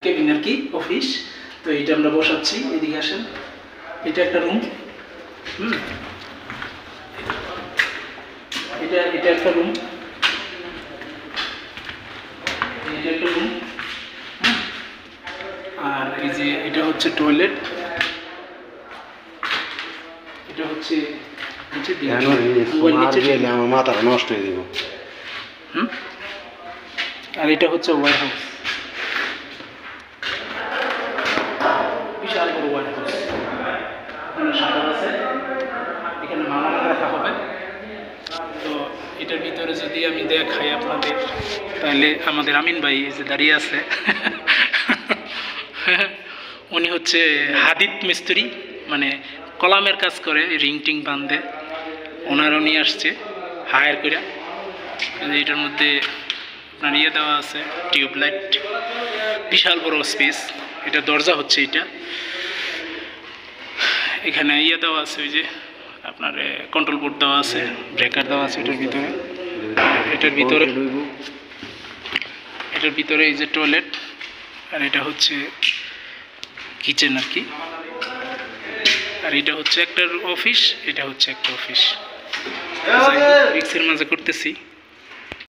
Cabin আর কি, office. তো এইটা আমরা বসাচ্ছি, এদিকে আসেন। এটা একটা রুম, এটা একটা রুম, এটা একটা রুম। আর এই যে এটা হচ্ছে টয়লেট, এটা হচ্ছে আমার মাথাটা নষ্ট হয়ে দিব। আর এটা হচ্ছে ওয়ার হাউস, বিশাল বড় ওয়ার হাউস। এখানে শাটার আছে, এখানে মাল রাখা হবে। তো এটার ভিতরে যদি আমি দেখাই আপনাদের, তাহলে আমাদের আমিন ভাই যে দাঁড়িয়ে আছে উনি হচ্ছে হাদিদ মিস্ত্রি, মানে কলামের কাজ করে, রিং টিং বাঁধে। ওনারও নিয়ে আসছে হায়ার করে। এটার মধ্যে আপনার ইয়ে দেওয়া আছে, টিউবলাইট, বিশাল বড় স্পেস। এটা দরজা হচ্ছে এটা। এখানে ইয়ে দেওয়া আছে, ওই যে আপনার কন্ট্রোল বোর্ড দেওয়া আছে, ব্রেকার দেওয়া আছে এটার ভিতরে। এটার ভিতরে এই যে টয়লেট, আর এটা হচ্ছে কিচেন আর কি। আর এটা হচ্ছে একটা অফিস, এটা হচ্ছে একটা অফিস। রিক্সের মাঝে করতেছি।